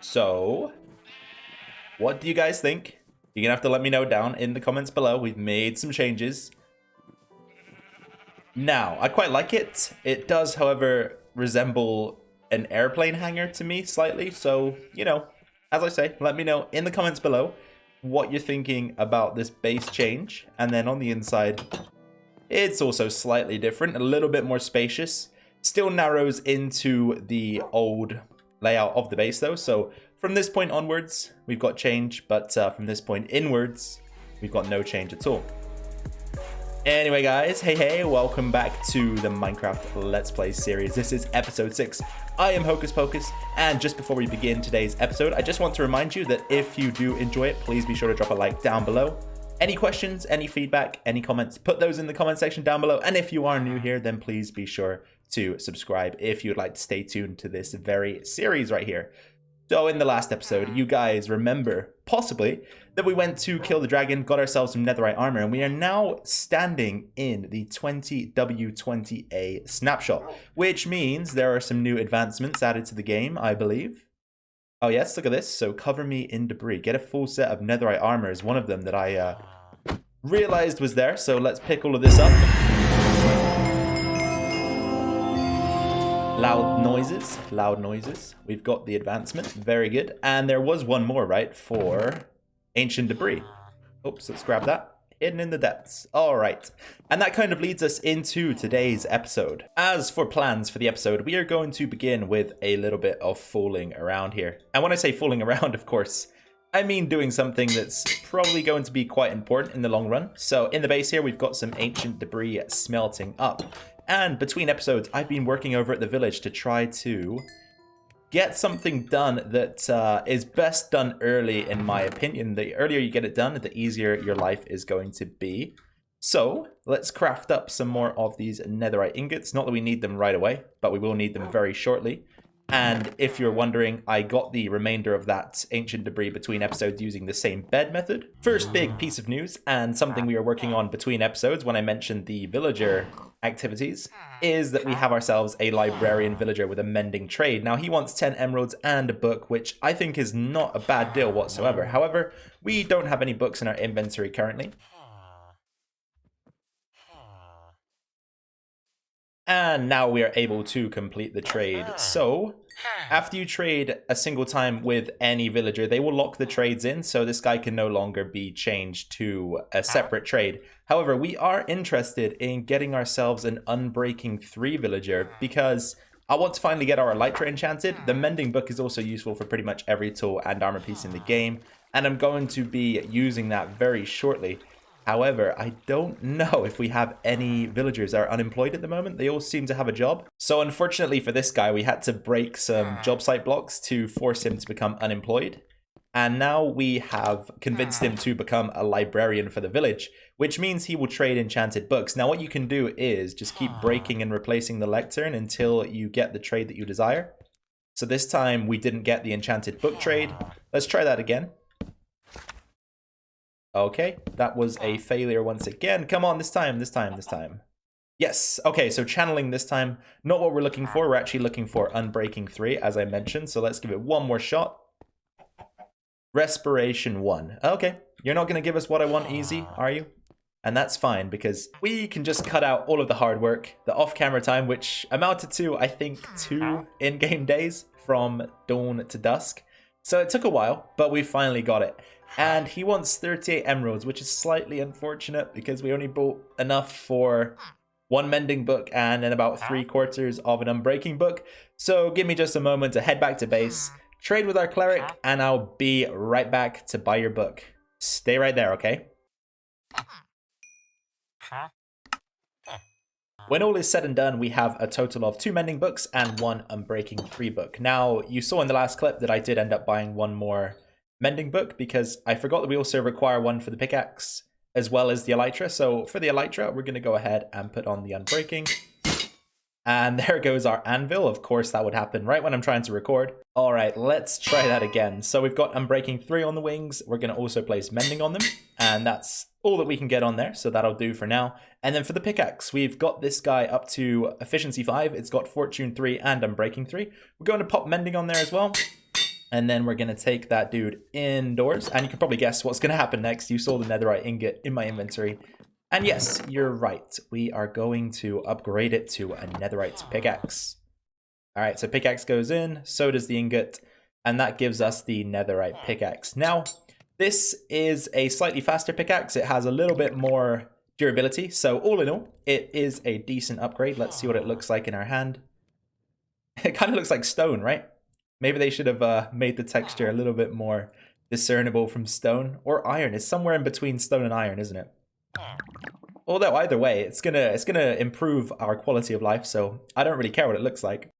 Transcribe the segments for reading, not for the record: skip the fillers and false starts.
So, what do you guys think? You're gonna have to let me know down in the comments below. We've made some changes. Now, I quite like it. It does, however, resemble an airplane hangar to me slightly. So, you know, as I say, let me know in the comments below what you're thinking about this base change. And then on the inside, it's also slightly different, a little bit more spacious. Still narrows into the old layout of the base though. So from this point onwards, we've got change, but from this point inwards, we've got no change at all. Anyway guys, hey, welcome back to the Minecraft Let's Play series. This is episode 6. I am Hocus Pocus, and just before we begin today's episode, I just want to remind you that if you do enjoy it, please be sure to drop a like down below. Any questions, any feedback, any comments, put those in the comment section down below. And if you are new here, then please be sure to subscribe if you'd like to stay tuned to this very series right here. So in the last episode, you guys remember, possibly, that we went to kill the dragon, got ourselves some netherite armor, and we are now standing in the 20W20A snapshot, which means there are some new advancements added to the game, I believe. Oh yes, look at this. So cover me in debris. Get a full set of netherite armor is one of them that I realized was there. So let's pick all of this up. Loud noises. We've got the advancement. Very good. And there was one more, right, for ancient debris. Oops, let's grab that. Hidden in the depths. All right. And that kind of leads us into today's episode. As for plans for the episode, we are going to begin with a little bit of fooling around here. And when I say fooling around, of course, I mean doing something that's probably going to be quite important in the long run. So in the base here, we've got some ancient debris smelting up. And between episodes, I've been working over at the village to try to get something done that is best done early, in my opinion. The earlier you get it done, the easier your life is going to be. So let's craft up some more of these netherite ingots. Not that we need them right away, but we will need them very shortly. And if you're wondering, I got the remainder of that ancient debris between episodes using the same bed method. First big piece of news, and something we are working on between episodes when I mentioned the villager activities, is that we have ourselves a librarian villager with a mending trade. Now he wants 10 emeralds and a book, which I think is not a bad deal whatsoever. However, we don't have any books in our inventory currently. And now we are able to complete the trade. So after you trade a single time with any villager, they will lock the trades in, so this guy can no longer be changed to a separate trade. However, we are interested in getting ourselves an Unbreaking 3 villager because I want to finally get our Elytra enchanted. The Mending book is also useful for pretty much every tool and armor piece in the game, and I'm going to be using that very shortly. However, I don't know if we have any villagers that are unemployed at the moment. They all seem to have a job. So unfortunately for this guy, we had to break some job site blocks to force him to become unemployed. And now we have convinced him to become a librarian for the village, which means he will trade enchanted books. Now what you can do is just keep breaking and replacing the lectern until you get the trade that you desire. So this time we didn't get the enchanted book trade. Let's try that again. Okay, that was a failure once again. Come on, this time. Yes, okay, so channeling this time, not what we're looking for. We're actually looking for Unbreaking 3, as I mentioned. So let's give it one more shot. Respiration 1. Okay, you're not going to give us what I want easy, are you? And that's fine, because we can just cut out all of the hard work, the off-camera time, which amounted to, I think, 2 in-game days from dawn to dusk. So it took a while, but we finally got it. And he wants 38 emeralds, which is slightly unfortunate because we only bought enough for 1 mending book and then about 3/4 of an unbreaking book. So give me just a moment to head back to base, trade with our cleric, and I'll be right back to buy your book. Stay right there, okay? When all is said and done, we have a total of 2 mending books and 1 Unbreaking 3 book. Now, you saw in the last clip that I did end up buying 1 more mending book because I forgot that we also require 1 for the pickaxe as well as the Elytra. So for the Elytra, we're going to go ahead and put on the Unbreaking. And there goes our anvil. Of course, that would happen right when I'm trying to record. All right, let's try that again. So we've got Unbreaking 3 on the wings. We're going to also place Mending on them. And that's all that we can get on there. So that'll do for now. And then for the pickaxe, we've got this guy up to Efficiency 5. It's got Fortune 3 and Unbreaking 3. We're going to pop Mending on there as well. And then we're going to take that dude indoors. And you can probably guess what's going to happen next. You saw the netherite ingot in my inventory. And yes, you're right. We are going to upgrade it to a netherite pickaxe. All right, so pickaxe goes in, so does the ingot. And that gives us the netherite pickaxe. Now, this is a slightly faster pickaxe. It has a little bit more durability. So all in all, it is a decent upgrade. Let's see what it looks like in our hand. It kind of looks like stone, right? Maybe they should have made the texture a little bit more discernible from stone or iron. It's somewhere in between stone and iron, isn't it? Although either way, it's gonna improve our quality of life. So I don't really care what it looks like.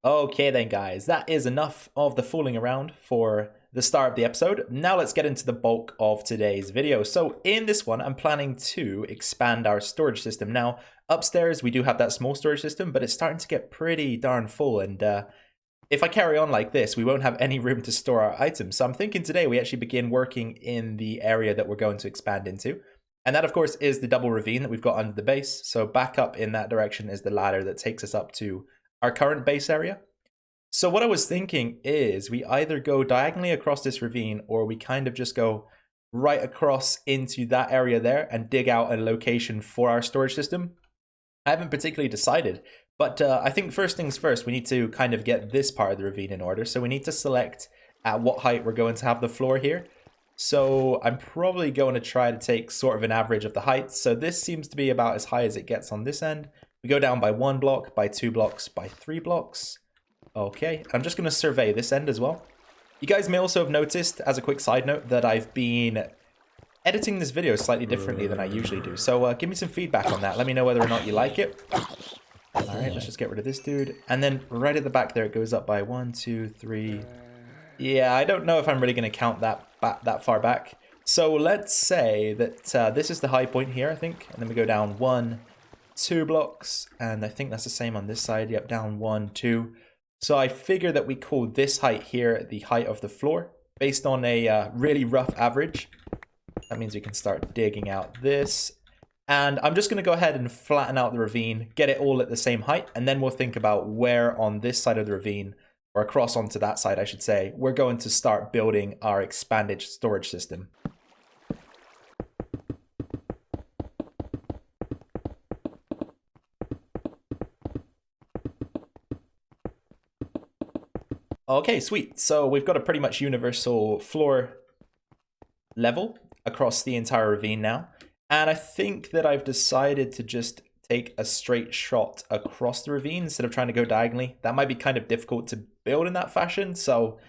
Okay then guys, that is enough of the fooling around for the start of the episode. Now let's get into the bulk of today's video. So in this one, I'm planning to expand our storage system. Now, upstairs we do have that small storage system, but it's starting to get pretty darn full. And if I carry on like this, we won't have any room to store our items. So I'm thinking today we actually begin working in the area that we're going to expand into. And that, of course, is the double ravine that we've got under the base. So back up in that direction is the ladder that takes us up to our current base area. So what I was thinking is we either go diagonally across this ravine or we kind of just go right across into that area there and dig out a location for our storage system. I haven't particularly decided, but I think first things first, we need to kind of get this part of the ravine in order. So we need to select at what height we're going to have the floor here. So I'm probably going to try to take sort of an average of the heights. So this seems to be about as high as it gets on this end. We go down by 1 block, by 2 blocks, by 3 blocks. Okay, I'm just going to survey this end as well. You guys may also have noticed, as a quick side note, that I've been editing this video slightly differently than I usually do. So give me some feedback on that. Let me know whether or not you like it. Alright, let's just get rid of this dude. And then right at the back there, it goes up by 1, 2, 3. Yeah, I don't know if I'm really going to count that far back. So let's say that this is the high point here, I think. And then we go down 1, 2 blocks. And I think that's the same on this side. Yep, down 1, 2. So I figure that we call this height here the height of the floor based on a really rough average. That means we can start digging out this. And I'm just going to go ahead and flatten out the ravine, get it all at the same height, and then we'll think about where on this side of the ravine, or across onto that side, I should say, we're going to start building our expanded storage system. Okay, sweet. So we've got a pretty much universal floor level across the entire ravine now. And I think that I've decided to just take a straight shot across the ravine instead of trying to go diagonally. That might be kind of difficult to build in that fashion. So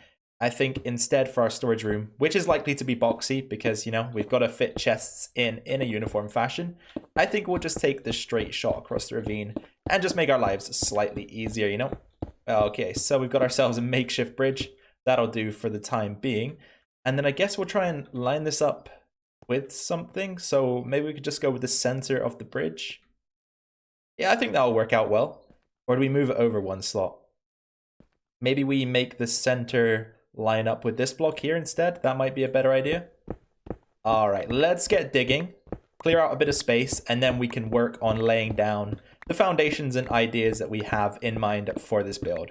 I think instead for our storage room, which is likely to be boxy because, you know, we've got to fit chests in a uniform fashion, I think we'll just take the straight shot across the ravine and just make our lives slightly easier, you know? Okay, so we've got ourselves a makeshift bridge. That'll do for the time being. And then I guess we'll try and line this up with something. So maybe we could just go with the center of the bridge. Yeah, I think that'll work out well. Or do we move it over 1 slot? Maybe we make the center line up with this block here instead. That might be a better idea. All right, let's get digging. Clear out a bit of space, and then we can work on laying down the foundations and ideas that we have in mind for this build.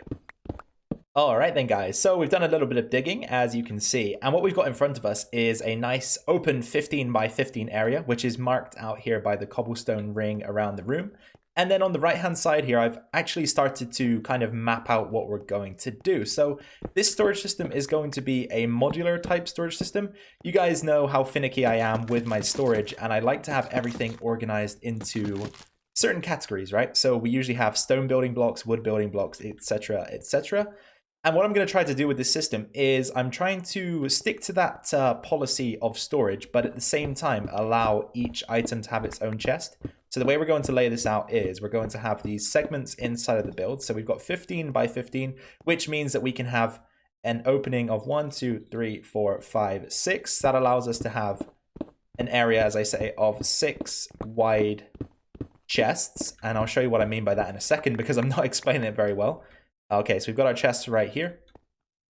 Alright then guys, so we've done a little bit of digging, as you can see, and what we've got in front of us is a nice open 15 by 15 area, which is marked out here by the cobblestone ring around the room. And then on the right hand side here, I've actually started to kind of map out what we're going to do. So this storage system is going to be a modular type storage system. You guys know how finicky I am with my storage, and I like to have everything organized into certain categories, right? So we usually have stone building blocks, wood building blocks, etc., etc. And what I'm going to try to do with this system is I'm trying to stick to that policy of storage, but at the same time allow each item to have its own chest. So the way we're going to lay this out is we're going to have these segments inside of the build. So we've got 15 by 15, which means that we can have an opening of 1, 2, 3, 4, 5, 6. That allows us to have an area, as I say, of 6 wide chests. And I'll show you what I mean by that in a second because I'm not explaining it very well. Okay, so we've got our chests right here.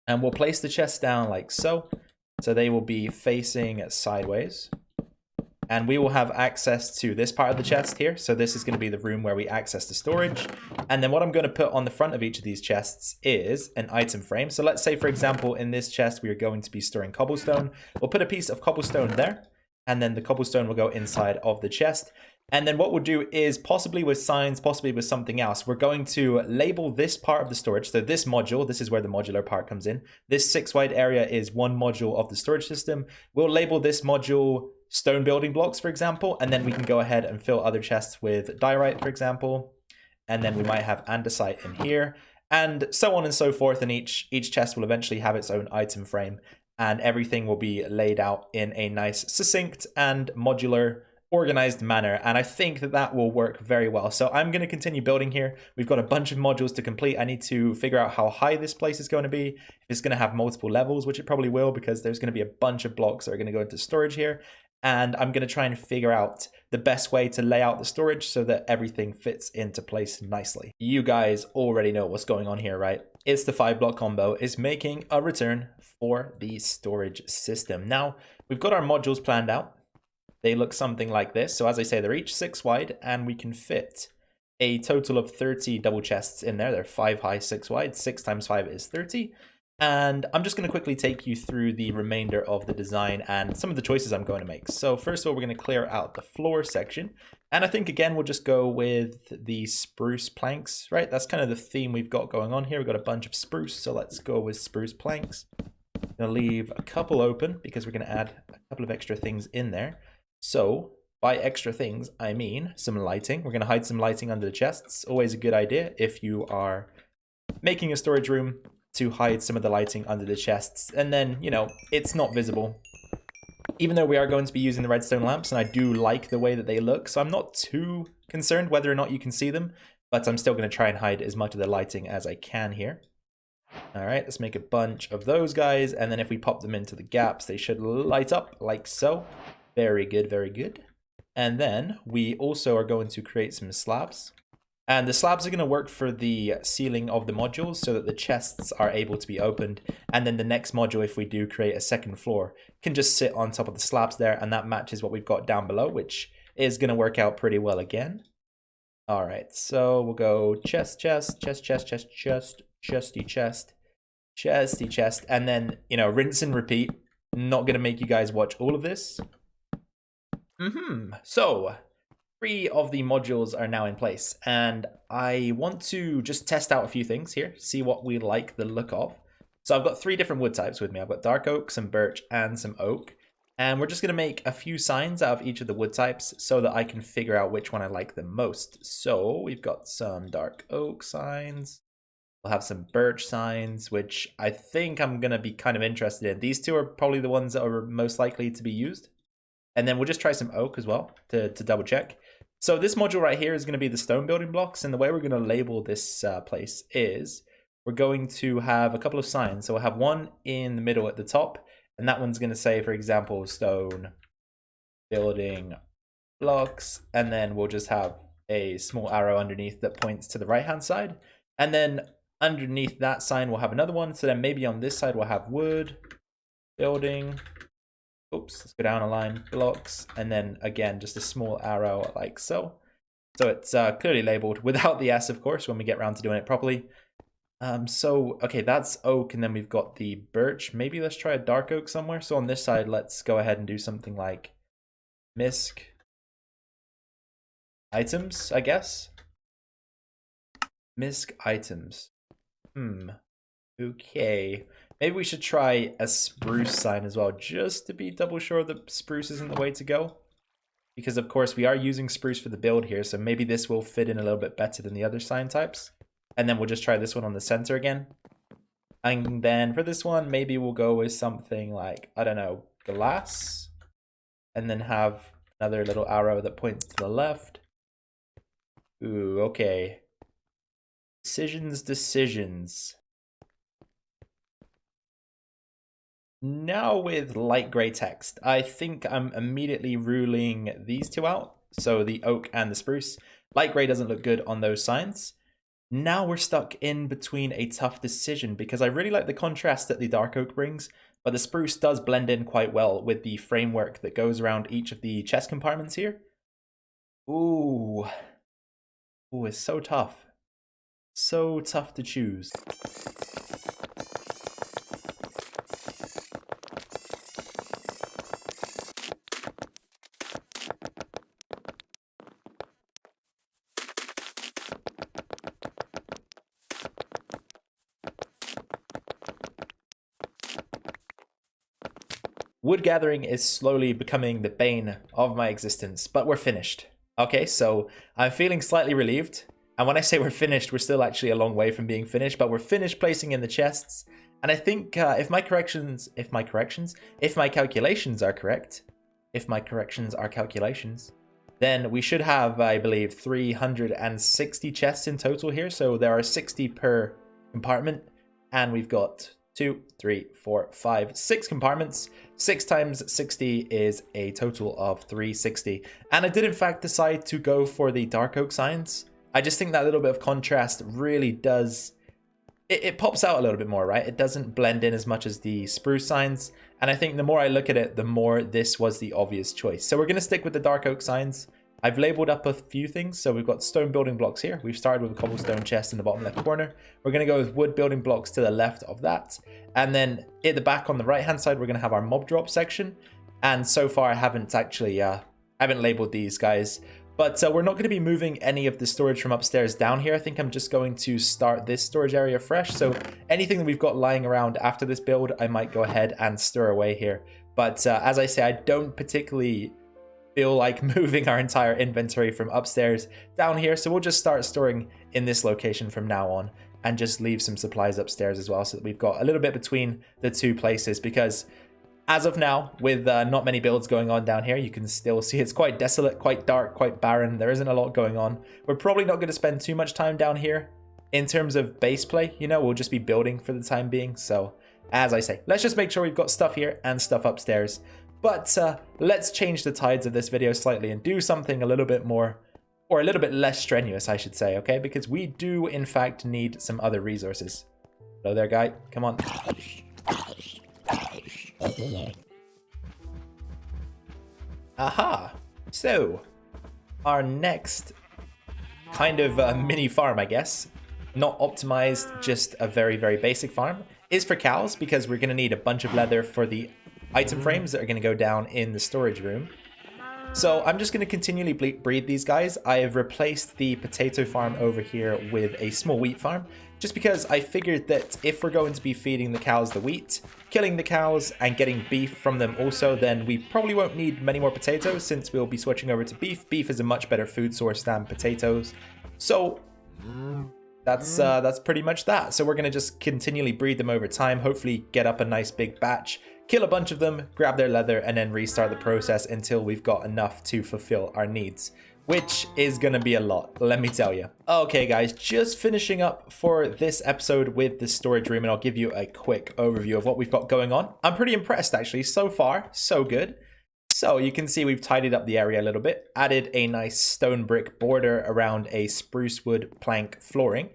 And we'll place the chests down like so. So they will be facing sideways. And we will have access to this part of the chest here. So this is going to be the room where we access the storage. And then what I'm going to put on the front of each of these chests is an item frame. So let's say, for example, in this chest, we are going to be storing cobblestone. We'll put a piece of cobblestone there. And then the cobblestone will go inside of the chest. And then what we'll do is, possibly with signs, possibly with something else, we're going to label this part of the storage. So this module, this is where the modular part comes in. This 6 wide area is one module of the storage system. We'll label this module stone building blocks, for example, and then we can go ahead and fill other chests with diorite, for example. And then we might have andesite in here, and so on and so forth. And each chest will eventually have its own item frame, and everything will be laid out in a nice, succinct and modular, organized manner. And I think that that will work very well. So I'm going to continue building here. We've got a bunch of modules to complete. I need to figure out how high this place is going to be. If it's going to have multiple levels, which it probably will, because there's going to be a bunch of blocks that are going to go into storage here. And I'm going to try and figure out the best way to lay out the storage so that everything fits into place nicely. You guys already know what's going on here, right? It's the 5-block combo is making a return for the storage system. Now, we've got our modules planned out. They look something like this. So as I say, they're each 6 wide, and we can fit a total of 30 double chests in there. They're 5 high, 6 wide. 6 times 5 is 30. And I'm just going to quickly take you through the remainder of the design and some of the choices I'm going to make. So first of all, we're going to clear out the floor section. And I think, again, we'll just go with the spruce planks, right? That's kind of the theme we've got going on here. We've got a bunch of spruce, so let's go with spruce planks. I'm going to leave a couple open because we're going to add a couple of extra things in there. So by extra things, I mean some lighting. We're going to hide some lighting under the chests. Always a good idea if you are making a storage room, to hide some of the lighting under the chests, and then, you know, it's not visible. Even though we are going to be using the redstone lamps, and I do like the way that they look, so I'm not too concerned whether or not you can see them, but I'm still going to try and hide as much of the lighting as I can here. All right, let's make a bunch of those guys, and then if we pop them into the gaps, they should light up like so. Very good, very good. And then we also are going to create some slabs. And the slabs are going to work for the ceiling of the modules so that the chests are able to be opened. And then the next module, if we do create a second floor, can just sit on top of the slabs there. And that matches what we've got down below, which is going to work out pretty well again. All right, so we'll go chest, chest, chest, chest, chest, chest, chesty chest, chesty chest. And then, you know, rinse and repeat. Not going to make you guys watch all of this. So 3 of the modules are now in place, and I want to just test out a few things here, see what we like the look of. So I've got 3 different wood types with me. I've got dark oak, some birch, and some oak. And we're just going to make a few signs out of each of the wood types so that I can figure out which one I like the most. So we've got some dark oak signs. We'll have some birch signs, which I think I'm going to be kind of interested in. These 2 are probably the ones that are most likely to be used. And then we'll just try some oak as well to double check. So this module right here is going to be the stone building blocks. And the way we're going to label this place is we're going to have a couple of signs. So we'll have one in the middle at the top. And that one's going to say, for example, stone building blocks. And then we'll just have a small arrow underneath that points to the right-hand side. And then underneath that sign, we'll have another one. So then maybe on this side, we'll have wood building. Oops, let's go down a line, blocks, and then again, just a small arrow like so. So it's clearly labeled without the S, of course, when we get around to doing it properly. So, okay, that's oak, and then we've got the birch. Maybe let's try a dark oak somewhere. So on this side, let's go ahead and do something like misc items, I guess. Misc items. Okay. Maybe we should try a spruce sign as well, just to be double sure that spruce isn't the way to go. Because, of course, we are using spruce for the build here, so maybe this will fit in a little bit better than the other sign types. And then we'll just try this one on the center again. And then for this one, maybe we'll go with something like, I don't know, glass. And then have another little arrow that points to the left. Ooh, okay. Decisions. Now with light gray text, I think I'm immediately ruling these 2 out. So the oak and the spruce. Light gray doesn't look good on those signs. Now we're stuck in between a tough decision because I really like the contrast that the dark oak brings, but the spruce does blend in quite well with the framework that goes around each of the chest compartments here. Ooh. Ooh, it's so tough. So tough to choose. Wood gathering is slowly becoming the bane of my existence, but we're finished. Okay, so I'm feeling slightly relieved. And when I say we're finished, we're still actually a long way from being finished, but we're finished placing in the chests. And I think if my calculations are correct, then we should have, I believe, 360 chests in total here. So there are 60 per compartment, and we've got 2, 3, 4, 5, 6 compartments. 6 times 60 is a total of 360. And I did in fact decide to go for the dark oak signs. I just think that little bit of contrast really does, it pops out a little bit more, right? It doesn't blend in as much as the spruce signs. And I think the more I look at it, the more this was the obvious choice. So we're going to stick with the dark oak signs. I've labeled up a few things. So we've got stone building blocks here. We've started with a cobblestone chest in the bottom left corner. We're going to go with wood building blocks to the left of that. And then at the back on the right hand side, we're going to have our mob drop section. And so far I haven't actually, I haven't labeled these guys. But we're not going to be moving any of the storage from upstairs down here. I think I'm just going to start this storage area fresh. So anything that we've got lying around after this build, I might go ahead and stir away here. But as I say, I don't particularly feel like moving our entire inventory from upstairs down here. So we'll just start storing in this location from now on and just leave some supplies upstairs as well, so that we've got a little bit between the two places, because as of now, with not many builds going on down here, you can still see it's quite desolate, quite dark, quite barren. There isn't a lot going on. We're probably not going to spend too much time down here in terms of base play. You know, we'll just be building for the time being. So as I say, let's just make sure we've got stuff here and stuff upstairs. But let's change the tides of this video slightly and do something a little bit more, or a little bit less strenuous, I should say, okay? Because we do, in fact, need some other resources. Hello there, guy. Come on. Aha! So, our next kind of mini farm, I guess, not optimized, just a very, very basic farm, is for cows, because we're going to need a bunch of leather for the item frames that are going to go down in the storage room. So I'm just going to continually breed these guys. I have replaced the potato farm over here with a small wheat farm, just because I figured that if we're going to be feeding the cows the wheat, killing the cows and getting beef from them also, then we probably won't need many more potatoes, since we'll be switching over to beef. Beef is a much better food source than potatoes. So that's pretty much that. So we're going to just continually breed them over time, hopefully get up a nice big batch, kill a bunch of them, grab their leather, and then restart the process until we've got enough to fulfill our needs, which is going to be a lot, let me tell you. Okay, guys, just finishing up for this episode with the storage room, and I'll give you a quick overview of what we've got going on. I'm pretty impressed, actually. So far, so good. So you can see we've tidied up the area a little bit, added a nice stone brick border around a spruce wood plank flooring.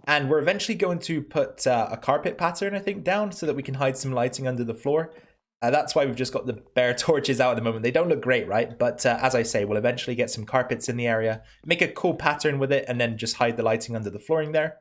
And we're eventually going to put a carpet pattern, I think, down so that we can hide some lighting under the floor. That's why we've just got the bare torches out at the moment. They don't look great, right? But as I say, we'll eventually get some carpets in the area, make a cool pattern with it, and then just hide the lighting under the flooring there.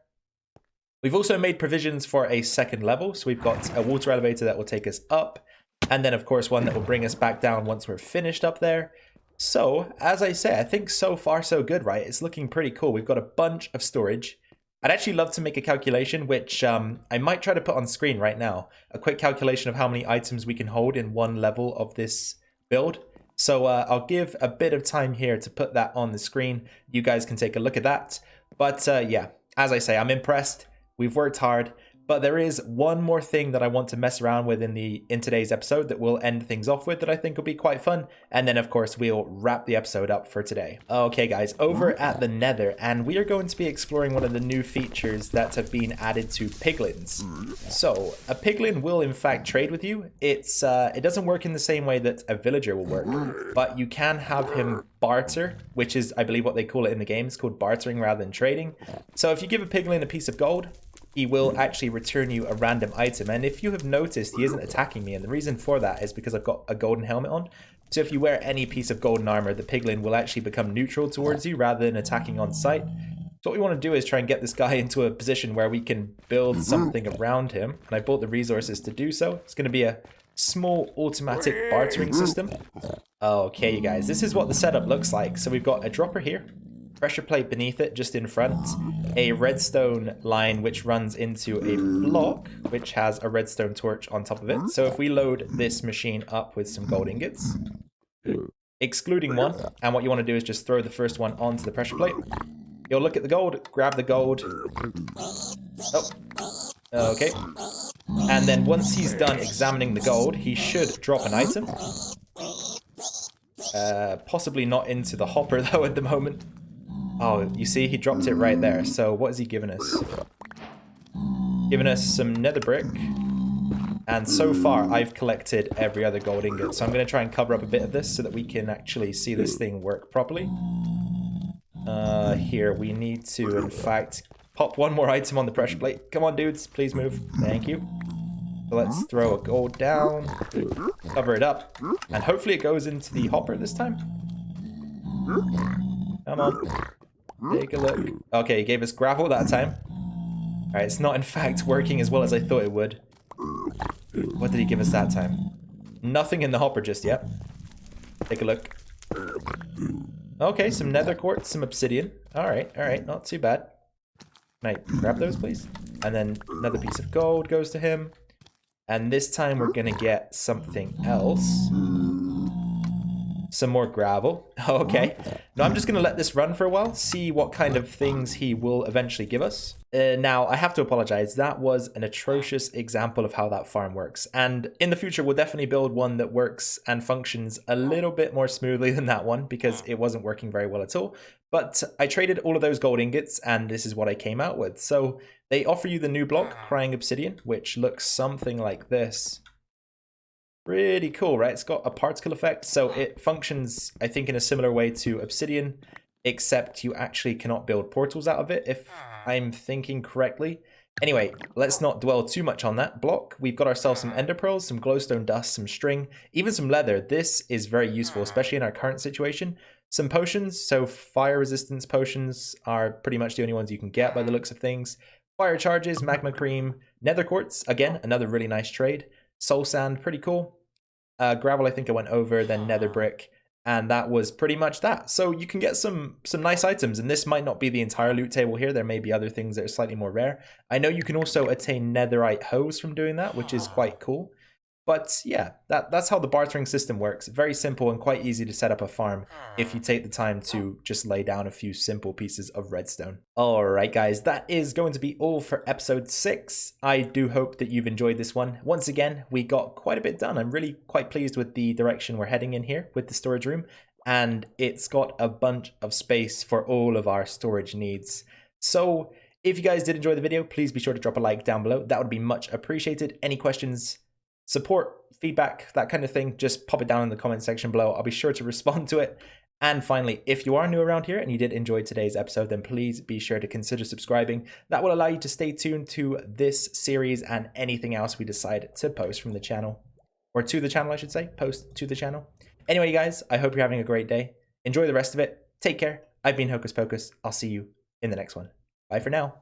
We've also made provisions for a second level. So we've got a water elevator that will take us up. And then, of course, one that will bring us back down once we're finished up there. So, as I say, I think so far so good, right? It's looking pretty cool. We've got a bunch of storage. I'd actually love to make a calculation, which I might try to put on screen right now. A quick calculation of how many items we can hold in one level of this build. So I'll give a bit of time here to put that on the screen. You guys can take a look at that. But yeah, as I say, I'm impressed. We've worked hard. But there is one more thing that I want to mess around with in today's episode that we'll end things off with that I think will be quite fun. And then, of course, we'll wrap the episode up for today. Okay, guys, over at the Nether, and we are going to be exploring one of the new features that have been added to Piglins. So, a Piglin will, in fact, trade with you. It doesn't work in the same way that a villager will work, but you can have him barter, which is, I believe, what they call it in the game. It's called bartering rather than trading. So, if you give a Piglin a piece of gold, he will actually return you a random item. And if you have noticed, he isn't attacking me. And the reason for that is because I've got a golden helmet on. So if you wear any piece of golden armor, the Piglin will actually become neutral towards you rather than attacking on sight. So what we want to do is try and get this guy into a position where we can build something around him. And I bought the resources to do so. It's going to be a small automatic bartering system. Okay, you guys, this is what the setup looks like. So we've got a dropper here. Pressure plate beneath it, just in front, a redstone line which runs into a block which has a redstone torch on top of it. So if we load this machine up with some gold ingots, excluding one, and what you want to do is just throw the first one onto the pressure plate. You'll look at the gold, grab the gold. Oh, okay. And then once he's done examining the gold, he should drop an item. Possibly not into the hopper though at the moment. Oh, you see, he dropped it right there. So what is he giving us? Giving us some nether brick. And so far, I've collected every other gold ingot. So I'm going to try and cover up a bit of this so that we can actually see this thing work properly. Here, we need to, in fact, pop one more item on the pressure plate. Come on, dudes. Please move. Thank you. So let's throw a gold down. Cover it up. And hopefully it goes into the hopper this time. Come on. Take a look. Okay, he gave us gravel that time. Alright, it's not in fact working as well as I thought it would. What did he give us that time? Nothing in the hopper just yet. Take a look. Okay, some nether quartz, some obsidian. Alright, not too bad. Can I grab those, please? And then another piece of gold goes to him. And this time we're gonna get something else. Some more gravel. Okay. Now I'm just going to let this run for a while, see what kind of things he will eventually give us. Now, I have to apologize. That was an atrocious example of how that farm works. And in the future, we'll definitely build one that works and functions a little bit more smoothly than that one because it wasn't working very well at all. But I traded all of those gold ingots and this is what I came out with. So they offer you the new block, Crying Obsidian, which looks something like this. Pretty cool, right? It's got a particle effect, so it functions, I think, in a similar way to Obsidian, except you actually cannot build portals out of it, if I'm thinking correctly. Anyway, let's not dwell too much on that block. We've got ourselves some ender pearls, some glowstone dust, some string, even some leather. This is very useful, especially in our current situation. Some potions, so fire resistance potions are pretty much the only ones you can get by the looks of things. Fire charges, magma cream, nether quartz, again, another really nice trade. Soul sand, pretty cool. Gravel, I think I went over, then nether brick, and that was pretty much that. So you can get some nice items, and this might not be the entire loot table here. There may be other things that are slightly more rare. I know you can also attain netherite hose from doing that, which is quite cool. But yeah, that's how the bartering system works. Very simple and quite easy to set up a farm if you take the time to just lay down a few simple pieces of redstone. Alright guys, that is going to be all for episode 6. I do hope that you've enjoyed this one. Once again, we got quite a bit done. I'm really quite pleased with the direction we're heading in here with the storage room. And it's got a bunch of space for all of our storage needs. So if you guys did enjoy the video, please be sure to drop a like down below. That would be much appreciated. Any questions, support, feedback, that kind of thing, just pop it down in the comment section below. I'll be sure to respond to it. And finally, if you are new around here and you did enjoy today's episode, then please be sure to consider subscribing. That will allow you to stay tuned to this series and anything else we decide to post from the channel. Or to the channel, I should say. Post to the channel. Anyway, guys, I hope you're having a great day. Enjoy the rest of it. Take care. I've been Hocus Pocus. I'll see you in the next one. Bye for now.